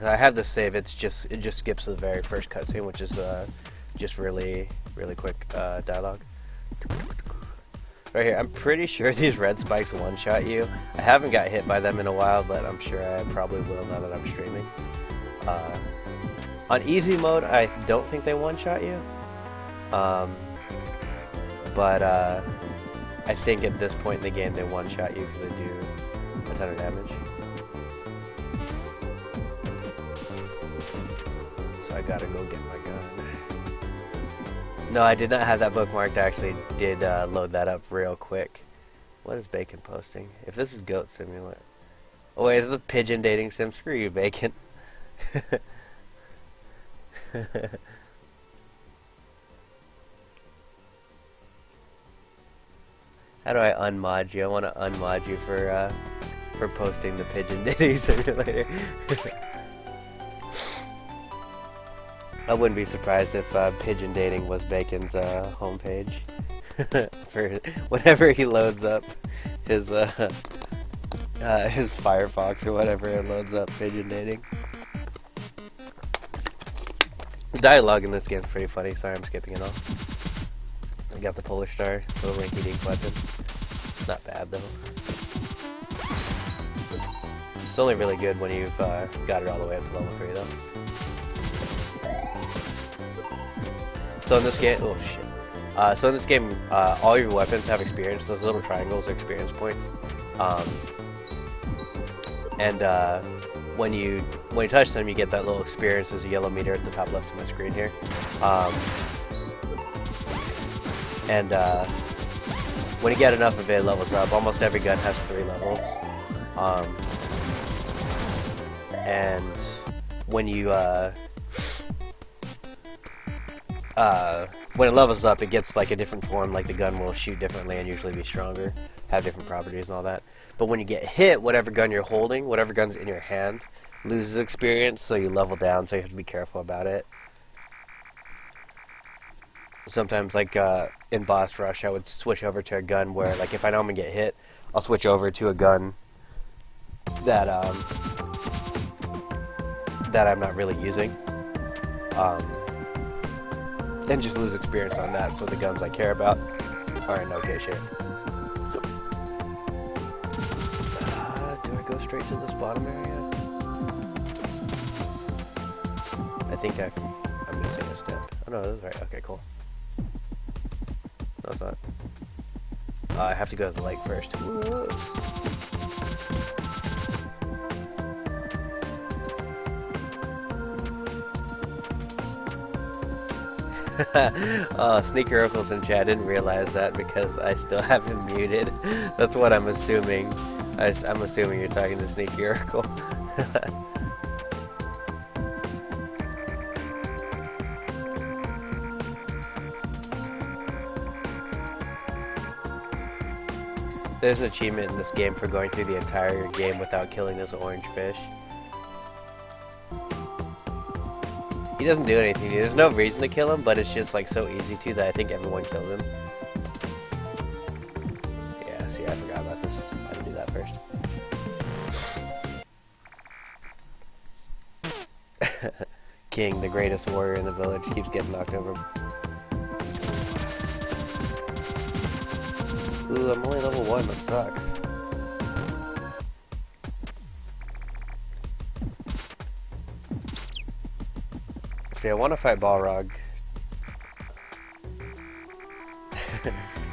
I have the save. It just skips the very first cutscene, which is just really quick dialogue. Right here, I'm pretty sure these red spikes one-shot you. I haven't got hit by them in a while, but I'm sure I probably will now that I'm streaming. On easy mode, I don't think they one-shot you. But I think at this point in the game they one-shot you because they do a ton of damage. So I gotta go get my gun. No, I did not have that bookmarked. I actually did load that up real quick. What is Bacon posting? If this is Goat Simulator. Oh wait, is the pigeon dating sim? Screw you, Bacon. How do I unmod you? I want to unmod you for posting the pigeon dating simulator. I wouldn't be surprised if pigeon dating was Bacon's homepage for whenever he loads up his Firefox or whatever it loads up pigeon dating. The dialogue in this game is pretty funny. Sorry, I'm skipping it all. I got the Polish Star, little rinky-dink weapon. Not bad though. It's only really good when you've got it all the way up to level 3 though. So in this game, oh shit. So in this game, all your weapons have experience. Those little triangles are experience points. When you touch them, you get that little experience. There's a yellow meter at the top left of my screen here. When you get enough of it, it levels up. Almost every gun has 3 levels. And when you when it levels up, it gets like a different form. Like the gun will shoot differently and usually be stronger, have different properties and all that. But when you get hit, whatever gun you're holding, whatever gun's in your hand, loses experience. So you level down. So you have to be careful about it. Sometimes, like in Boss Rush, I would switch over to a gun where, like, if I know I'm gonna get hit, I'll switch over to a gun that I'm not really using, and just lose experience on that. So the guns I care about are in okay shape. Do I go straight to this bottom area? I think I'm missing a step. Oh no, this is right. Okay, cool. No, it's not. I have to go to the lake first. Sneaker Oracle's in chat. I didn't realize that because I still have him muted. That's what I'm assuming. I'm assuming you're talking to Sneaky Oracle. There's an achievement in this game for going through the entire game without killing this orange fish. He doesn't do anything. There's no reason to kill him, but it's just like so easy to that I think everyone kills him. Yeah, see, I forgot about this. I had to do that first. King, the greatest warrior in the village, keeps getting knocked over. Ooh, I'm only level 1, that sucks. See, I want to fight Balrog.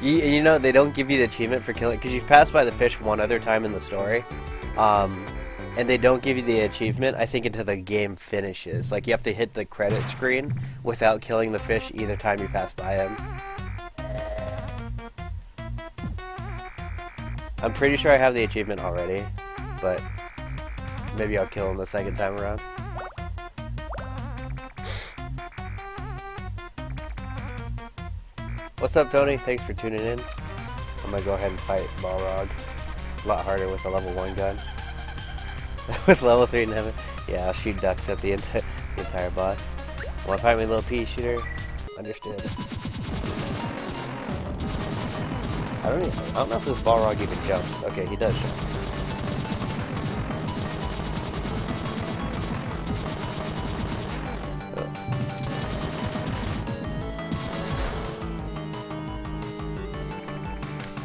you know, they don't give you the achievement for killing, because you've passed by the fish one other time in the story. And they don't give you the achievement, I think, until the game finishes. Like, you have to hit the credit screen without killing the fish either time you pass by him. I'm pretty sure I have the achievement already, but maybe I'll kill him the second time around. What's up, Tony? Thanks for tuning in. I'm gonna go ahead and fight Balrog. It's a lot harder with a level 1 gun. With level 3 in heaven. Yeah, I'll shoot ducks at the entire boss. Wanna fight me, little pea shooter? Understood. I don't know if this Balrog even jumps. Okay, he does jump.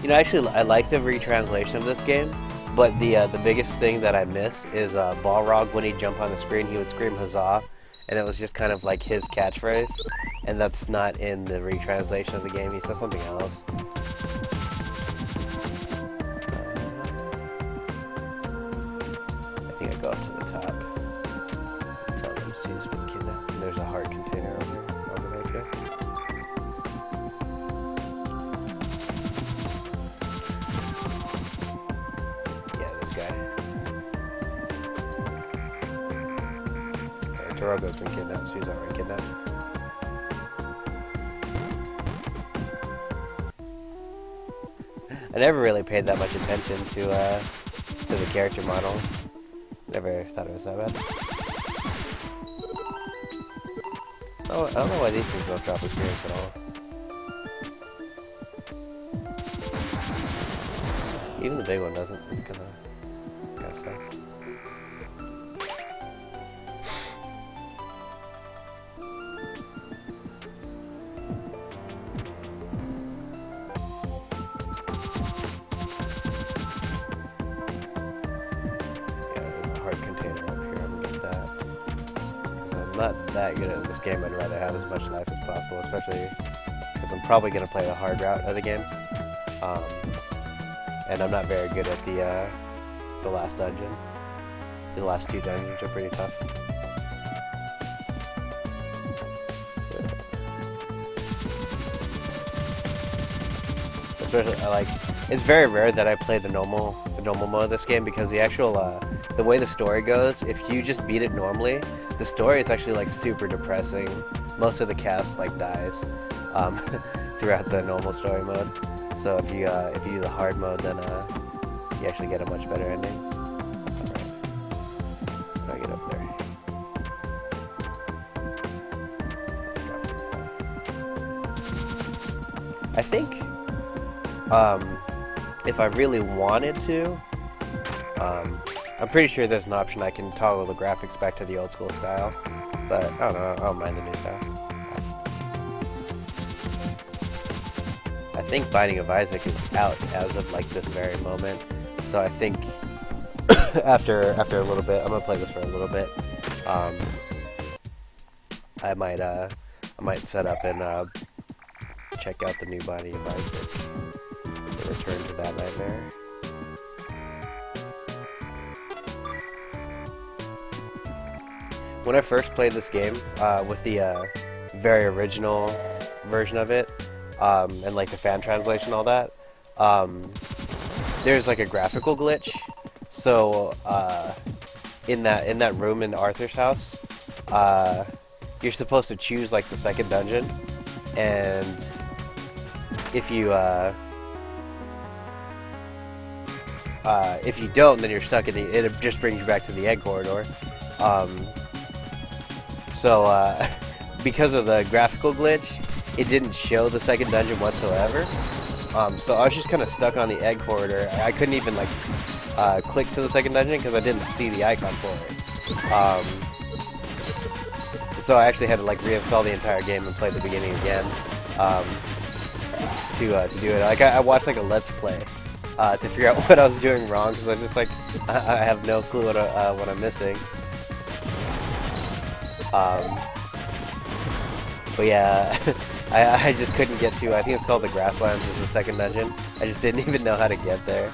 You know, actually, I like the retranslation of this game, but the biggest thing that I miss is Balrog. When he'd jump on the screen, he would scream "Huzzah!" and it was just kind of like his catchphrase, and that's not in the retranslation of the game. He says something else. I think I go up to the top. Tell them Sue's been kidnapped. And there's a heart container over there too. Yeah, this guy. Okay, Torogo's been kidnapped. Sue's already kidnapped. I never really paid that much attention to the character model. Never thought it was that bad. Oh, I don't know why these things don't drop experience at all. Even the big one doesn't. It's kind of sucks. I'm not that good at this game. I'd rather have as much life as possible, especially because I'm probably going to play the hard route of the game. And I'm not very good at the last dungeon. The last two dungeons are pretty tough. Especially, it's very rare that I play the normal mode of this game because the actual the way the story goes, if you just beat it normally, the story is actually like super depressing. Most of the cast like dies throughout the normal story mode. So if you do the hard mode, then you actually get a much better ending. That's alright. How do I get up there? I think if I really wanted to, I'm pretty sure there's an option I can toggle the graphics back to the old school style, but I don't know, I don't mind the new style. I think Binding of Isaac is out as of like this very moment, so I think after a little bit, I'm gonna play this for a little bit. I might set up and check out the new Binding of Isaac. Return to that nightmare. When I first played this game, with the very original version of it, and like the fan translation and all that, there's like a graphical glitch. So in that room in Arthur's house, you're supposed to choose like the second dungeon, and if you don't, then you're stuck in it just brings you back to the egg corridor. So because of the graphical glitch, it didn't show the second dungeon whatsoever. So I was just kind of stuck on the egg corridor. I couldn't even like click to the second dungeon because I didn't see the icon for it. So I actually had to like reinstall the entire game and play the beginning again to do it. Like I watched like a Let's Play to figure out what I was doing wrong because I was just like I have no clue what I'm missing. But yeah, I just couldn't get to. I think it's called the Grasslands is the second dungeon. I just didn't even know how to get there.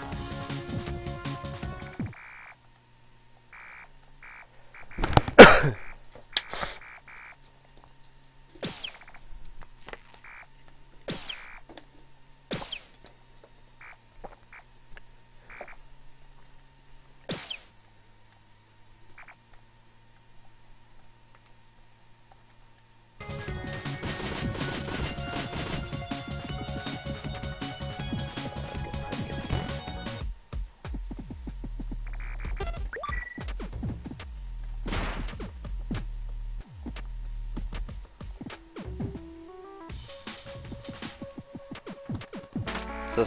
So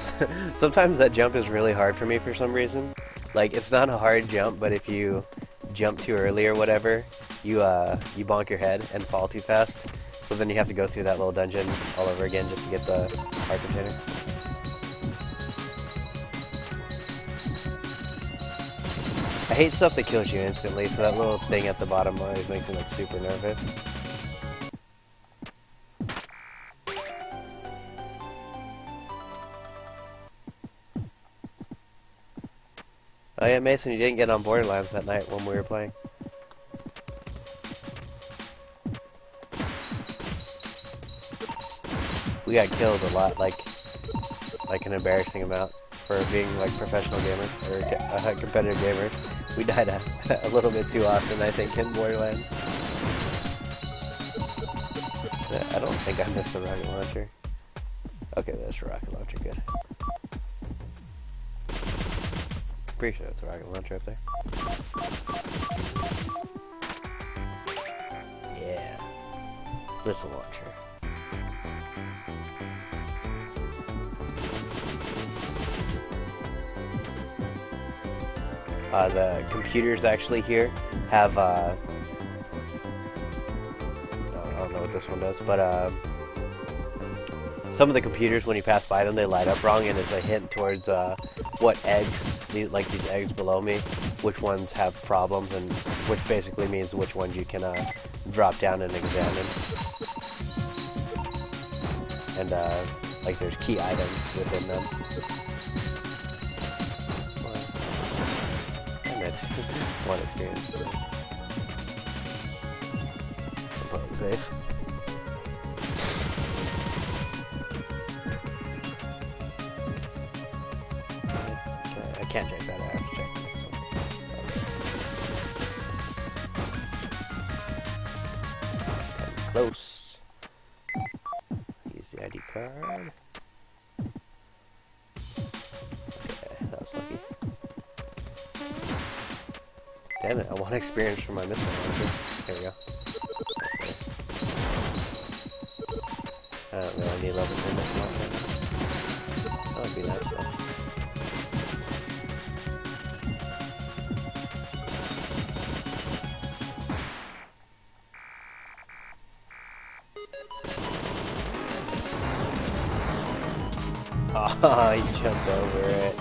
sometimes that jump is really hard for me for some reason. Like, it's not a hard jump, but if you jump too early or whatever, you bonk your head and fall too fast. So then you have to go through that little dungeon all over again just to get the heart container. I hate stuff that kills you instantly, so that little thing at the bottom always makes me like super nervous. Oh yeah, Mason, you didn't get on Borderlands that night when we were playing. We got killed a lot, like an embarrassing amount for being like professional gamers or competitive gamers. We died a little bit too often, I think, in Borderlands. I don't think I missed the rocket launcher. Okay, there's a rocket launcher, good. Pretty sure that's a rocket launcher up there. Yeah. Missile launcher. The computers actually here have, I don't know what this one does, but some of the computers, when you pass by them, they light up wrong, and it's a hint towards what eggs, like these eggs below me, which ones have problems, and which basically means which ones you can drop down and examine. And like there's key items within them. One experience. I'm probably safe. I can't check that. I have to check the next one. I'm close. Use the ID card. Okay, that was lucky. Damn it, I want experience for my missile launcher. There we go. Okay. I don't really need level 3 missile launcher. That would be nice though. Oh, he jumped over it.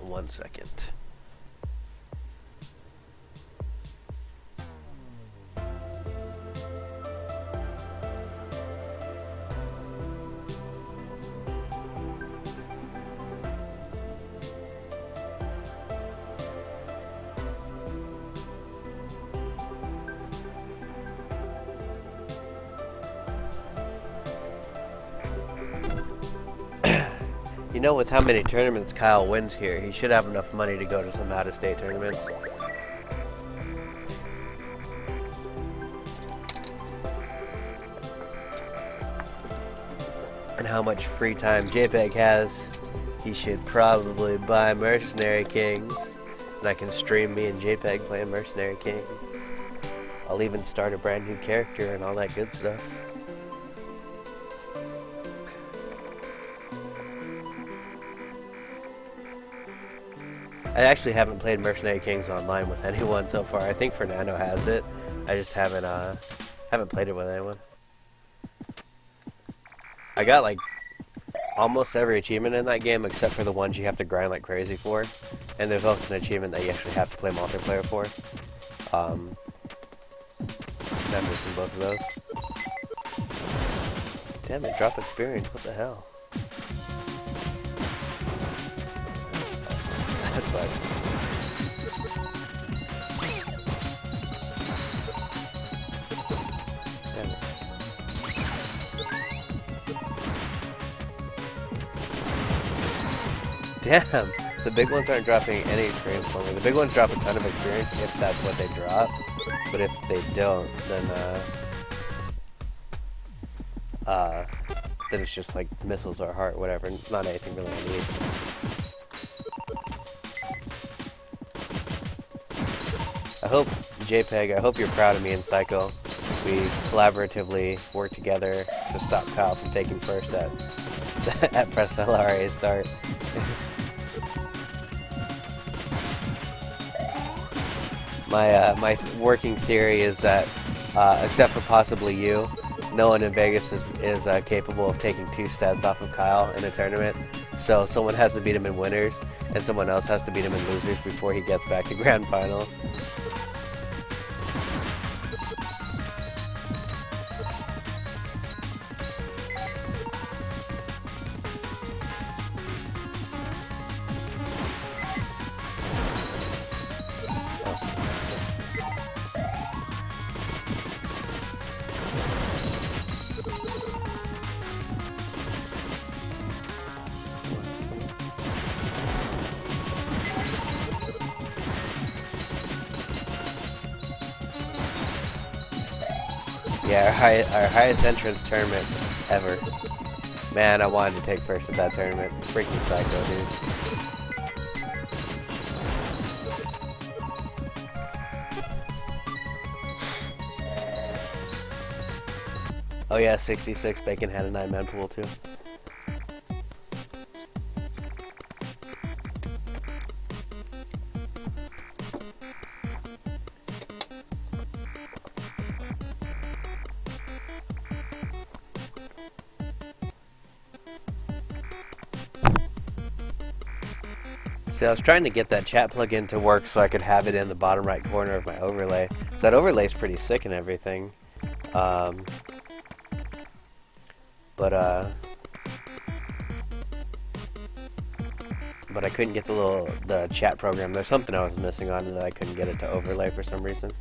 One second. You know, with how many tournaments Kyle wins here, he should have enough money to go to some out-of-state tournaments. And how much free time JPEG has, he should probably buy Mercenary Kings. And I can stream me and JPEG playing Mercenary Kings. I'll even start a brand new character and all that good stuff. I actually haven't played Mercenary Kings online with anyone so far. I think Fernando has it. I just haven't played it with anyone. I got like almost every achievement in that game except for the ones you have to grind like crazy for. And there's also an achievement that you actually have to play multiplayer for. I'm missing both of those. Damn it, drop experience, what the hell? That's like... Damn it. Damn! The big ones aren't dropping any experience for me. The big ones drop a ton of experience if that's what they drop. But if they don't, then then it's just like missiles or heart, whatever. Not anything really I need. I hope, JPEG, I hope you're proud of me and Psycho. We collaboratively work together to stop Kyle from taking first at at Press LRA start. My working theory is that, except for possibly you, no one in Vegas is capable of taking 2 stats off of Kyle in a tournament. So someone has to beat him in winners, and someone else has to beat him in losers before he gets back to grand finals. Yeah, our highest entrance tournament ever. Man, I wanted to take first at that tournament. Freaking Psycho, dude. Oh yeah, 66, Bacon had a 9-man pool too. See, I was trying to get that chat plugin to work so I could have it in the bottom right corner of my overlay. So that overlay's pretty sick and everything. But I couldn't get the chat program. There's something I was missing on it that I couldn't get it to overlay for some reason.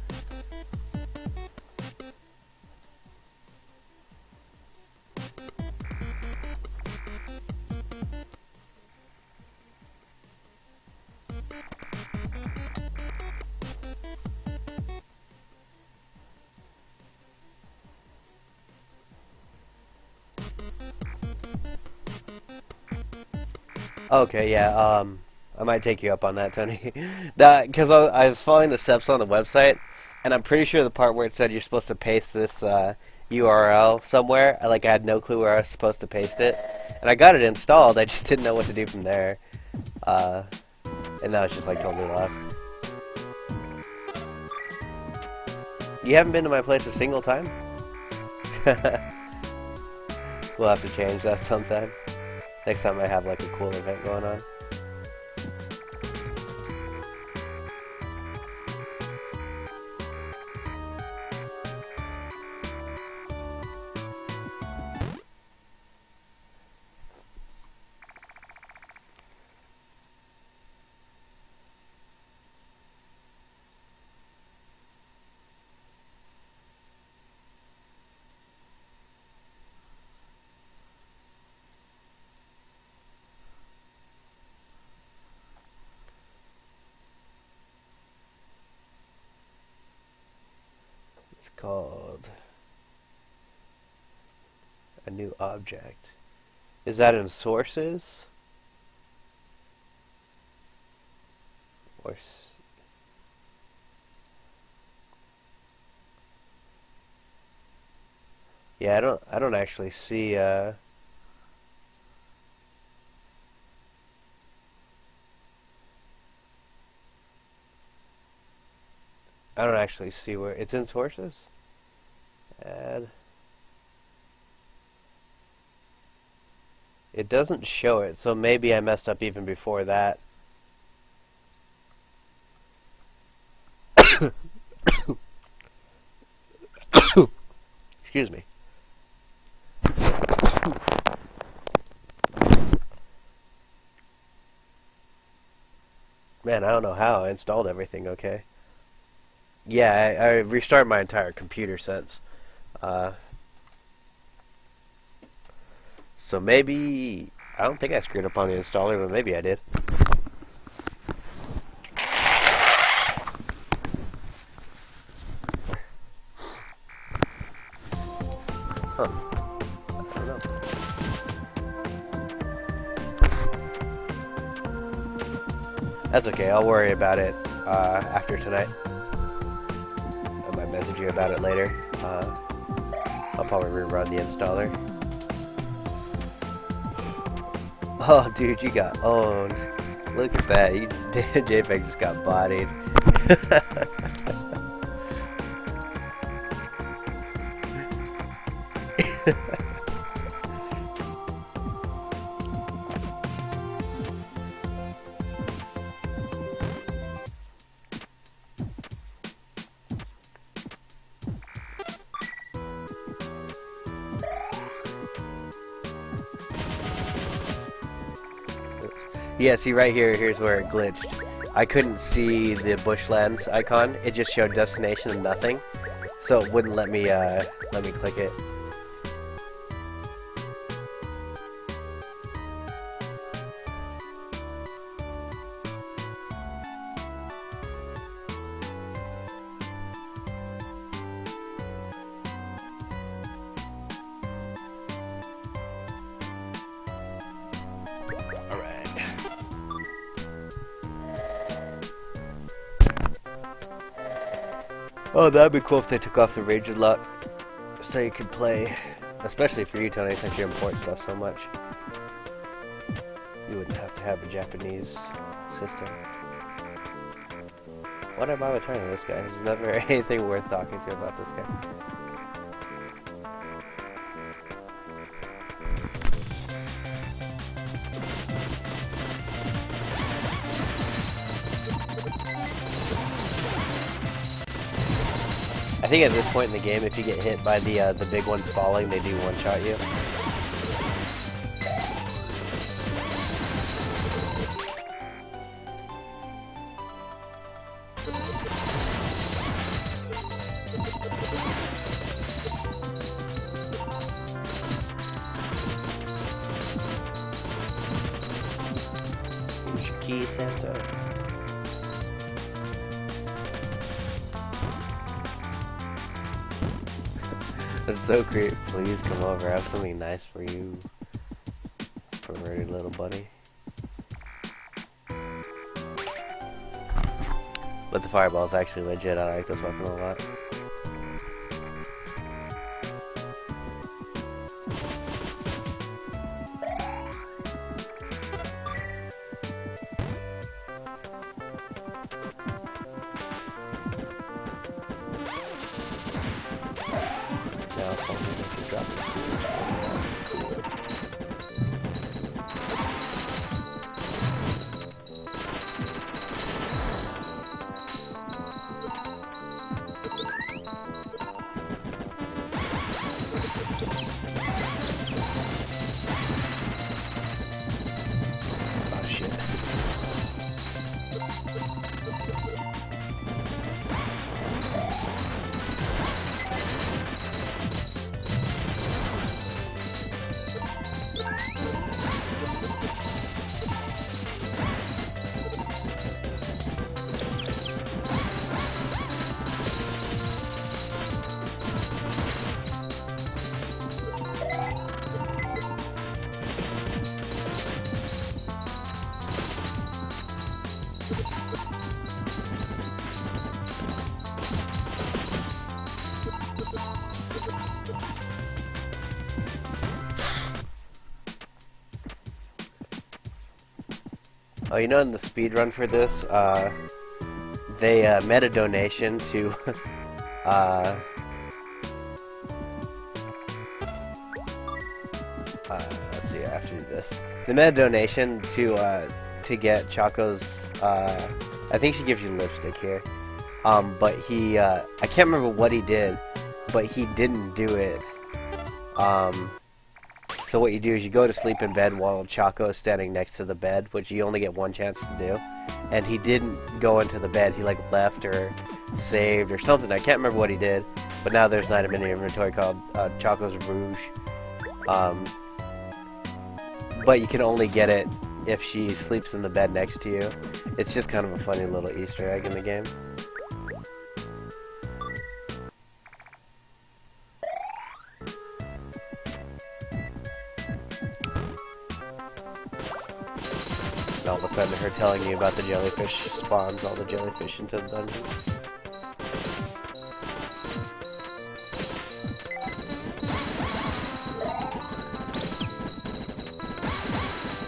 Okay, yeah, I might take you up on that, Tony. Because I was following the steps on the website, and I'm pretty sure the part where it said you're supposed to paste this URL somewhere, I had no clue where I was supposed to paste it. And I got it installed, I just didn't know what to do from there. And now it's just totally lost. You haven't been to my place a single time? We'll have to change that sometime. Next time I have a cool event going on. It's called a new object. Is that in sources? Or yeah, I don't actually see I don't actually see where it's in sources. Add. It doesn't show it, so maybe I messed up even before that. Excuse me. Man, I don't know how I installed everything okay. Yeah, I restarted my entire computer since. So maybe... I don't think I screwed up on the installer, but maybe I did. Huh. I don't know. That's okay, I'll worry about it after tonight. I might message you about it later. I'll probably rerun the installer. Oh, dude, you got owned. Look at that. JPEG just got bodied. Yeah, see right here, here's where it glitched. I couldn't see the bushlands icon. It just showed destination and nothing. So it wouldn't let me click it. Oh, that'd be cool if they took off the region lock, so you could play, especially for you, Tony, since you import stuff so much. You wouldn't have to have a Japanese system. Why'd I bother talking to this guy? There's never anything worth talking to about this guy. I think at this point in the game, if you get hit by the big ones falling, they do one-shot you. Here's your key, Santa. That's so great. Please come over. I have something nice for you, perverted little buddy. But the fireball's actually legit. I like this weapon a lot. Oh, you know, in the speed run for this, they made a donation to let's see, I have to do this. They made a donation to get Choco's, I think she gives you lipstick here. But he, I can't remember what he did, but he didn't do it. So what you do is you go to sleep in bed while Choco is standing next to the bed, which you only get one chance to do. And he didn't go into the bed. He like left or saved or something. I can't remember what he did. But now there's an item in the inventory called Choco's Rouge. But you can only get it if she sleeps in the bed next to you. It's just kind of a funny little Easter egg in the game. And all of a sudden her telling me about the jellyfish spawns all the jellyfish into the dungeon.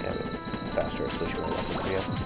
And faster switch my weapons again.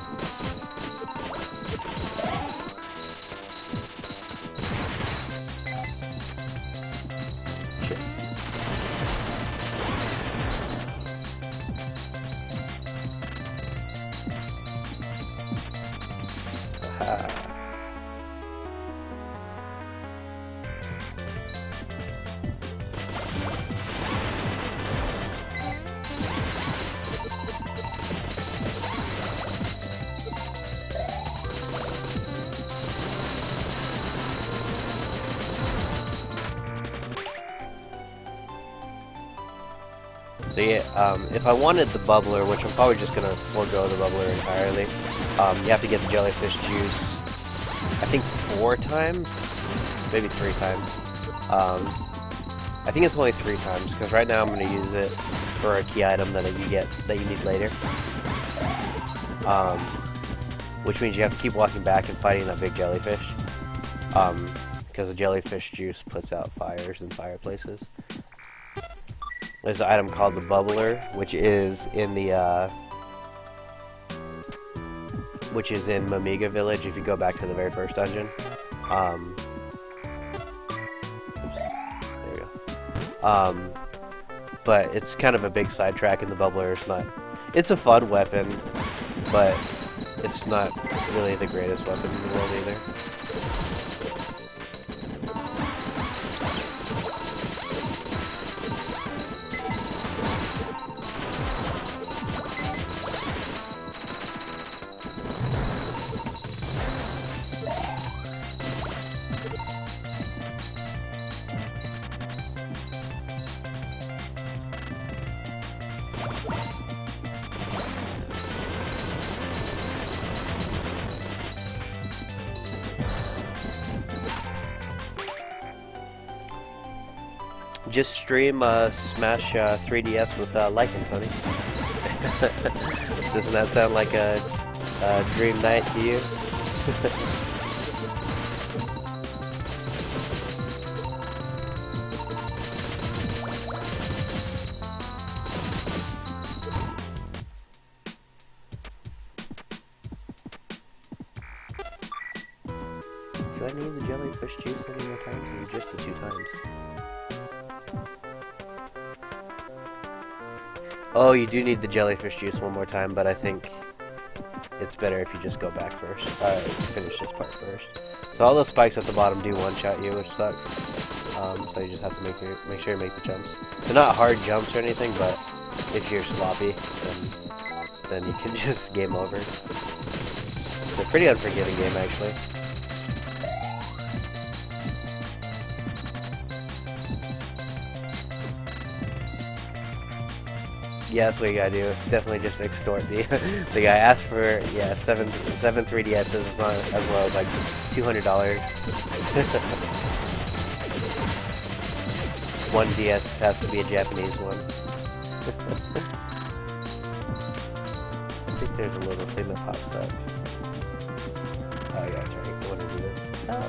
So yeah, if I wanted the bubbler, which I'm probably just gonna forego the bubbler entirely, you have to get the jellyfish juice, I think 4 times, maybe 3 times. I think it's only 3 times, because right now I'm gonna use it for a key item that you need later. Which means you have to keep walking back and fighting that big jellyfish. Because the jellyfish juice puts out fires in fireplaces. There's an item called the bubbler, which is in the which is in Mamiga Village if you go back to the very first dungeon. Oops, there you go. But it's kind of a big sidetrack, and the bubbler is not. It's a fun weapon, but it's not really the greatest weapon in the world either. Just stream Smash 3DS with Lycan, Tony. Doesn't that sound like a dream night to you? Do I need the jellyfish juice any more times? Is it just the 2 times? Oh, you do need the jellyfish juice one more time, but I think it's better if you just go back first. Finish this part first. So all those spikes at the bottom do one-shot you, which sucks. So you just have to make sure you make the jumps. They're not hard jumps or anything, but if you're sloppy, then you can just game over. It's a pretty unforgiving game, actually. Yeah, that's what you gotta do. Definitely just extort the the guy. Ask for seven 3DSs as well as like $200. One DS has to be a Japanese one. I think there's a little thing that pops up. Oh yeah, that's right. I want to do this. Oh.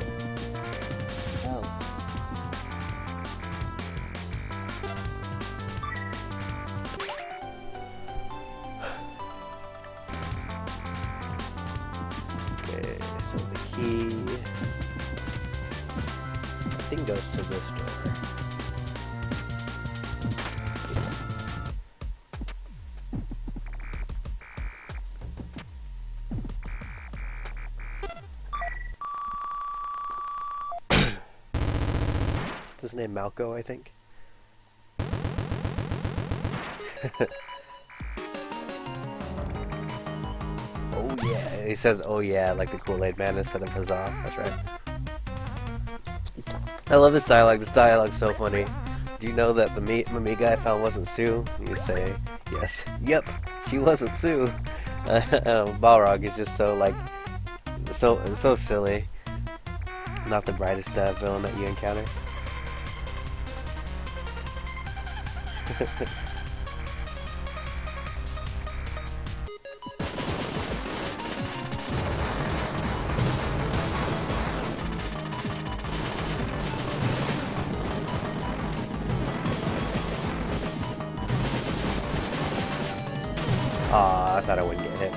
So the key, I think, goes to this door. What's his name? Malco, I think. Oh yeah, he says oh yeah like the Kool-Aid man instead of huzzah. That's right. I love this dialogue. This dialogue's so funny. Do you know that the Mamiga I found wasn't Sue? You say yes. Yep, she wasn't Sue. Balrog is just so like so silly. Not the brightest villain that you encounter. Aw, I thought I wouldn't get hit.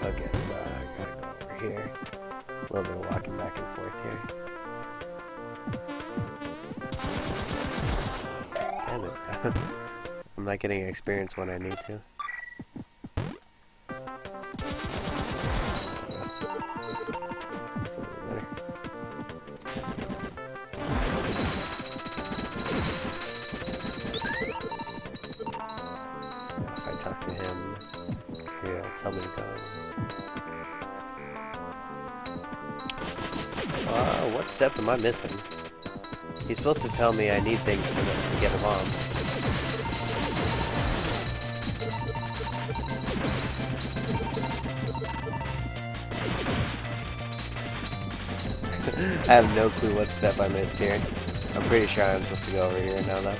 Okay, so I gotta go over here. A little bit of walking back and forth here. Damn it. I'm not getting experience when I need to. If I talk to him, he'll tell me to go. What step am I missing? He's supposed to tell me I need things to get him on. I have no clue what step I missed here. I'm pretty sure I'm supposed to go over here now, though.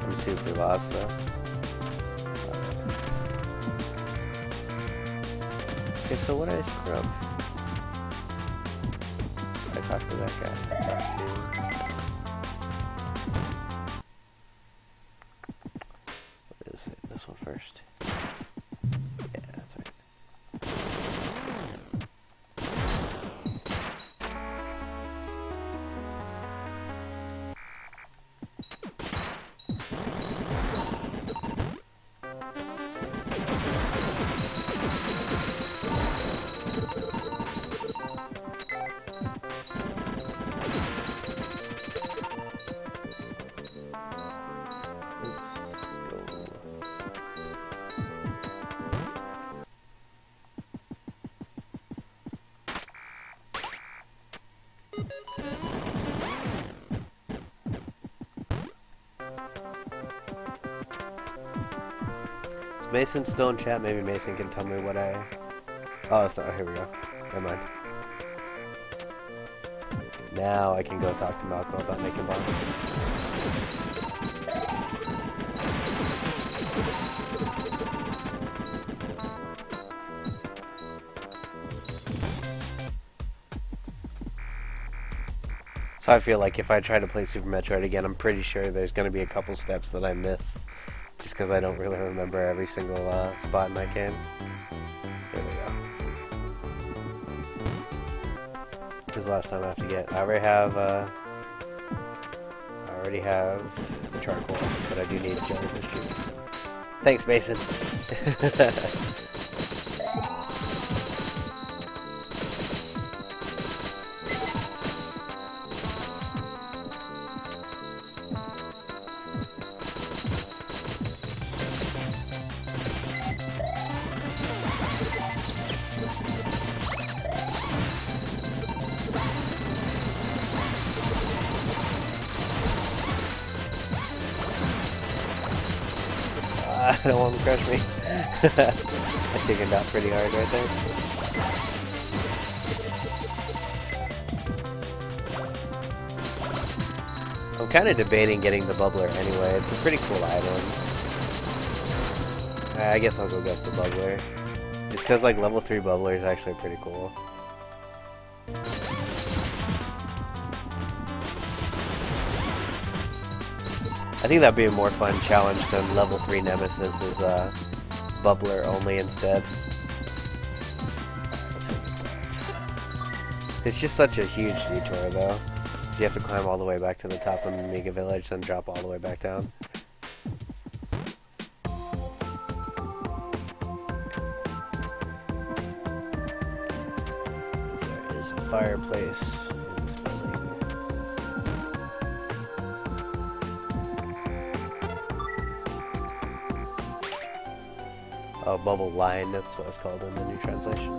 I'm super lost, though. Okay, so what did I screw up? I talked to that guy. I talked to... What is it? This one first. Yeah, that's right. Is Mason still in chat? Maybe Mason can tell me what I... Oh, sorry, here we go. Never mind. Now I can go talk to Malcolm about making bombs. So I feel like if I try to play Super Metroid again, I'm pretty sure there's going to be a couple steps that I miss. Just because I don't really remember every single spot in that game. There we go. Because last time I have to get... I already have the charcoal, but I do need jellyfish juice. Thanks, Mason. I don't want him to crush me. I chickened out pretty hard right there. I'm kind of debating getting the bubbler anyway. It's a pretty cool item. I guess I'll go get the bubbler. Just because like level 3 bubbler is actually pretty cool. I think that'd be a more fun challenge than level 3 Nemesis is bubbler only instead. It's just such a huge detour though. You have to climb all the way back to the top of Mega Village, then drop all the way back down. There is a fireplace. Oh, bubble line, that's what it's called in the new translation.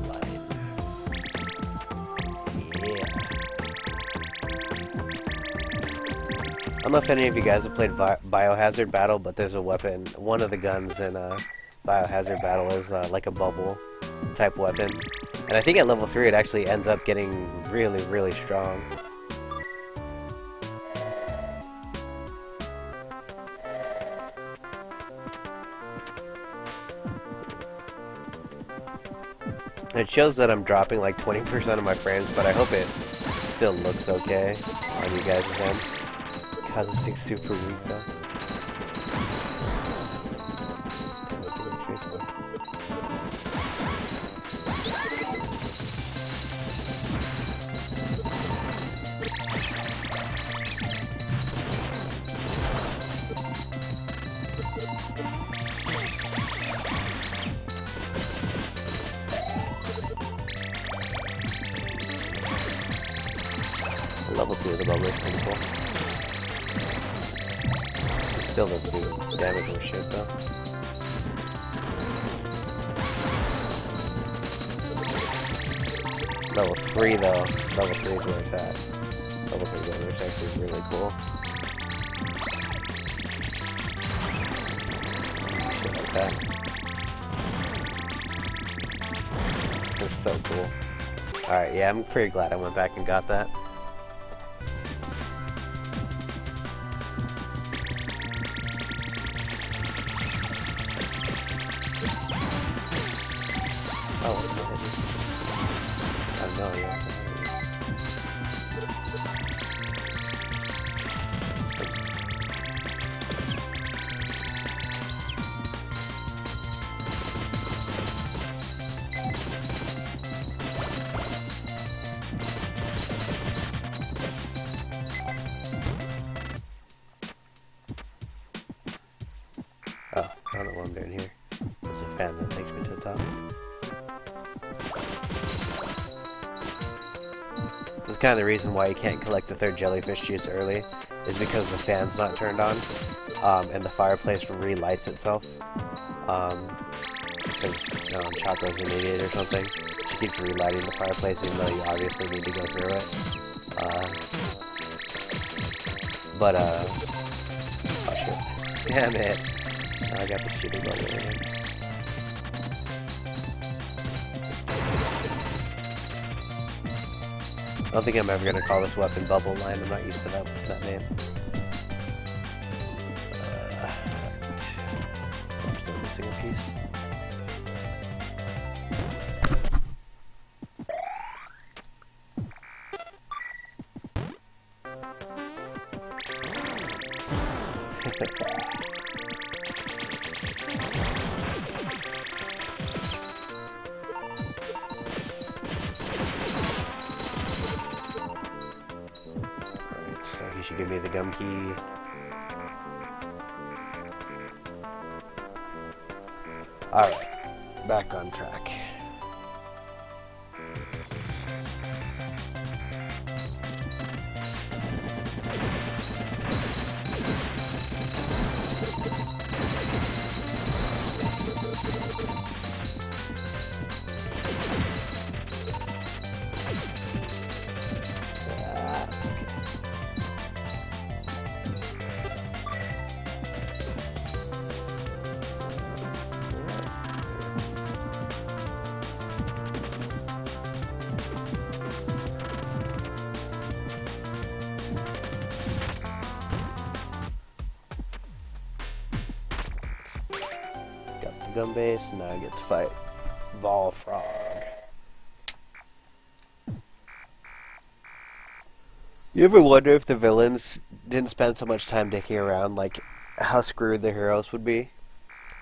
Line. Yeah. don't know if any of you guys have played Biohazard Battle, but there's a weapon. One of the guns in Biohazard Battle is like a bubble type weapon. And I think at level 3 it actually ends up getting really, really strong. It shows that I'm dropping like 20% of my frames, but I hope it still looks okay on you guys' end. God, this thing's super weak though. Level 2 of the bubble is pretty cool. It still doesn't do damage or shit though. Level 3 though, level 3 is where it's at. Level 3 damage is actually really cool. Shit like that. It's so cool. Alright, yeah, I'm pretty glad I went back and got that. Oh, I don't know, yeah. Oh, I don't know what I'm doing here. There's a fan that takes me to the top. This is kind of the reason why you can't collect the third jellyfish juice early, is because the fan's not turned on, and the fireplace relights itself. Because Choco's an idiot or something. She keeps relighting the fireplace even though you obviously need to go through it. Oh shit. Damn it. Now I got the shitty bubble again. I don't think I'm ever gonna call this weapon Bubble Line. I'm not used to that name. I'm still missing a piece. So he should give me the gum key. Alright, back on track. Gun base, and now I get to fight Vol Frog. You ever wonder if the villains didn't spend so much time dicking around, like how screwed the heroes would be?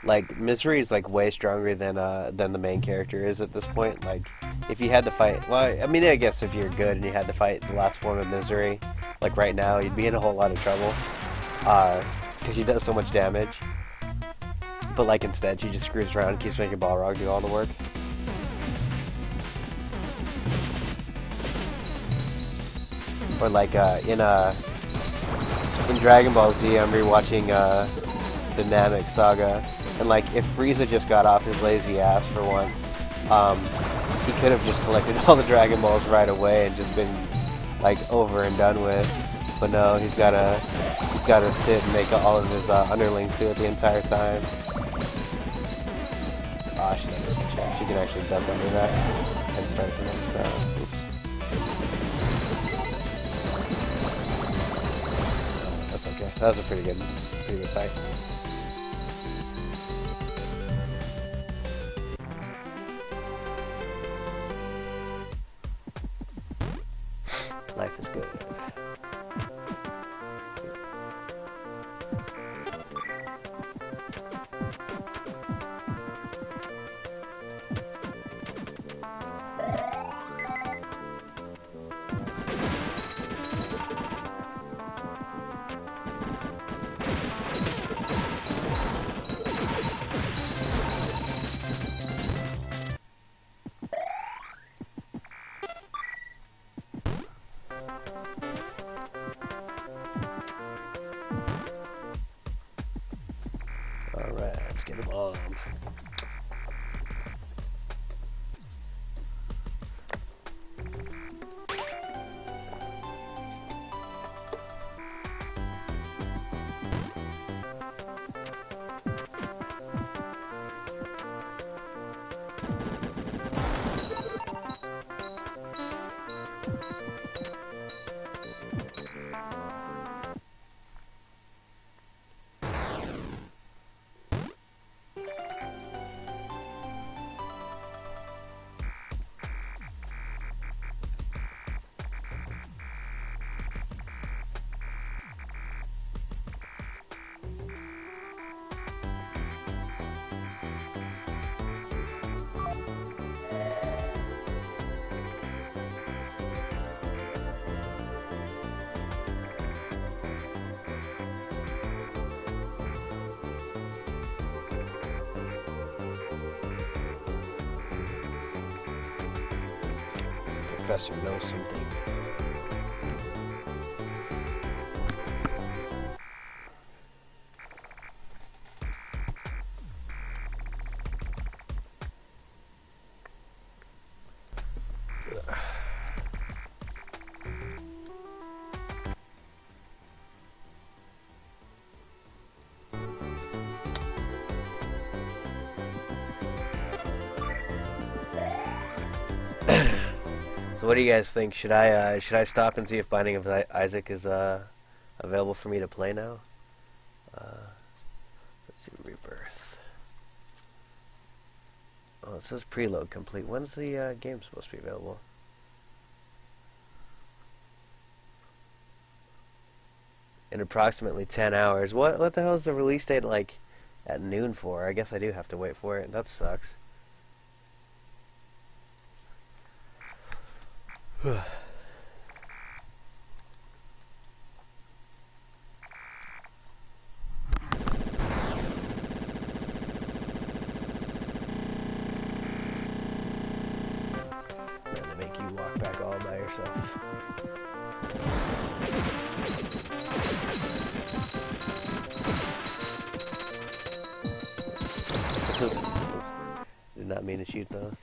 Like Misery is like way stronger than the main character is at this point. Like if you had to fight, well, I mean, I guess if you're good and you had to fight the last form of Misery, like right now, you'd be in a whole lot of trouble, because she does so much damage. But like instead, she just screws around and keeps making Balrog do all the work. Or like in Dragon Ball Z, I'm rewatching the Namek Saga, and like if Frieza just got off his lazy ass for once, he could have just collected all the Dragon Balls right away and just been like over and done with. But no, he's gotta got to sit and make all of his underlings do it the entire time. Ah, she doesn't check. She can actually dump under that and start the next round. Oops. That's okay. That was a pretty good fight. Life is good. Alright, let's get him on. Professor knows something. So what do you guys think? Should I stop and see if Binding of Isaac is available for me to play now? Let's see, Rebirth. Oh, it says preload complete. When's the game supposed to be available? In approximately 10 hours. What the hell is the release date like at noon for? I guess I do have to wait for it. That sucks. They make you walk back all by yourself. Oops. Did not mean to shoot those.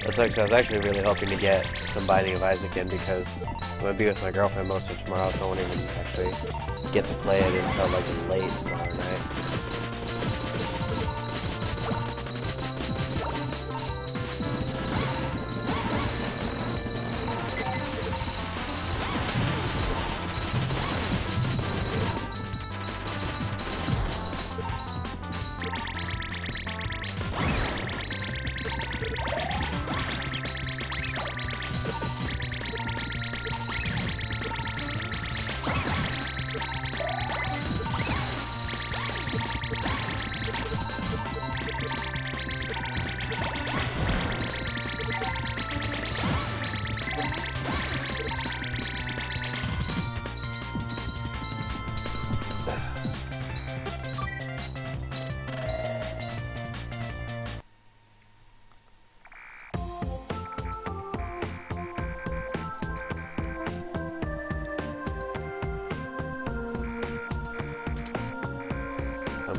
That sucks. I was actually really hoping to get some Binding of Isaac in because I'm going to be with my girlfriend most of tomorrow, so I won't even actually get to play it until like late tomorrow night.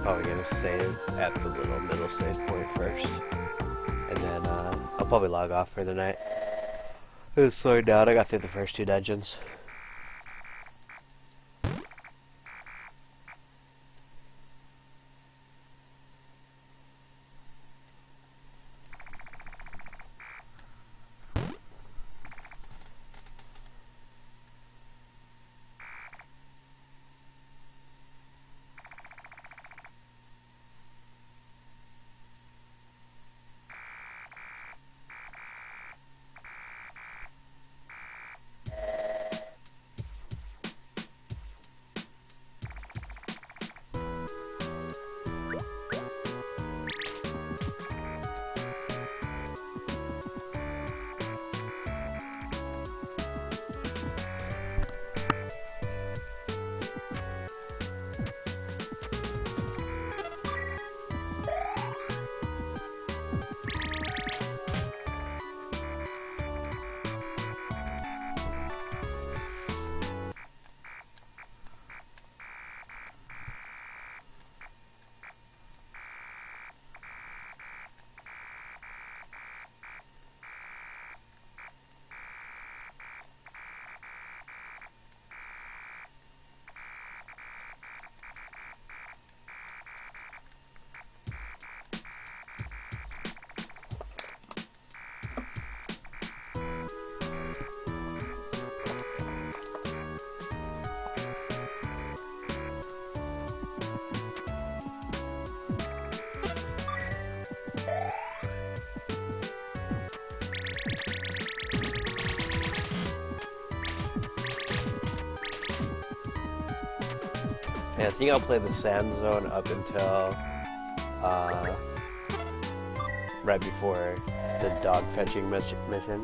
probably gonna save at the little middle save point first, and then I'll probably log off for the night. It's slowing down. I got through the first 2 dungeons. Yeah, I think I'll play the Sand Zone up until right before the dog fetching mission,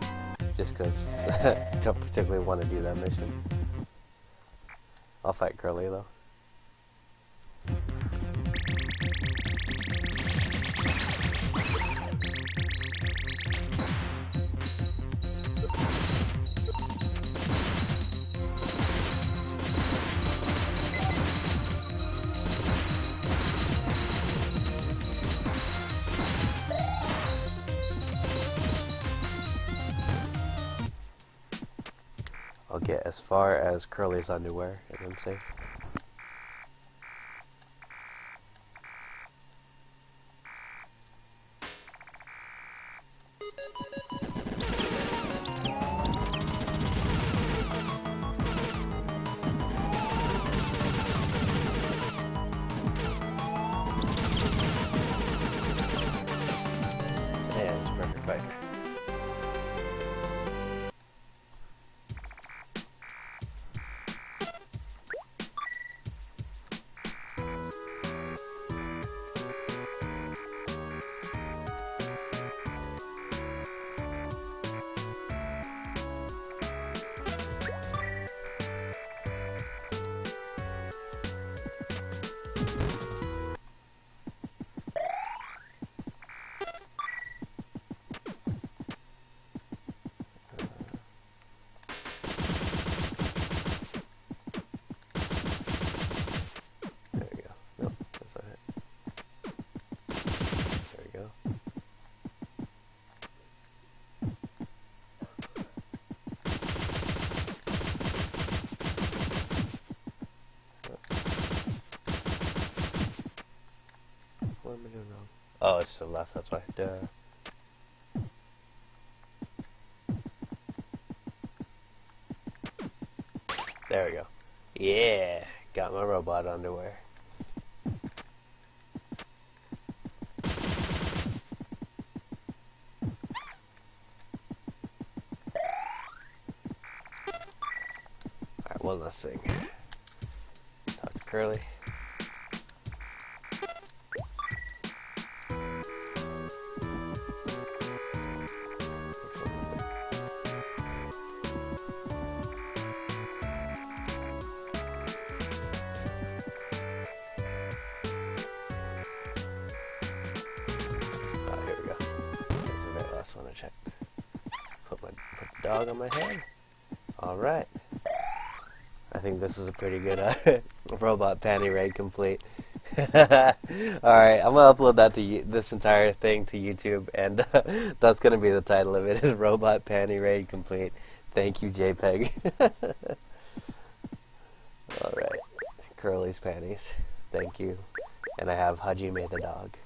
just because I don't particularly want to do that mission. I'll fight Curly though. I'll get as far as Curly's underwear and then save. Yeah, it's a perfect fight. What am I doing wrong? Oh, it's to the left, that's why. Duh. There we go. Yeah, got my robot underwear. Alright, one last thing. Talk to Curly. One I checked. Put the dog on my head. Alright. I think this is a pretty good robot panty raid complete. Alright, I'm gonna upload that to this entire thing to YouTube, and that's gonna be the title of it, is Robot Panty Raid Complete. Thank you, JPEG. Alright, Curly's panties. Thank you. And I have Hajime the dog.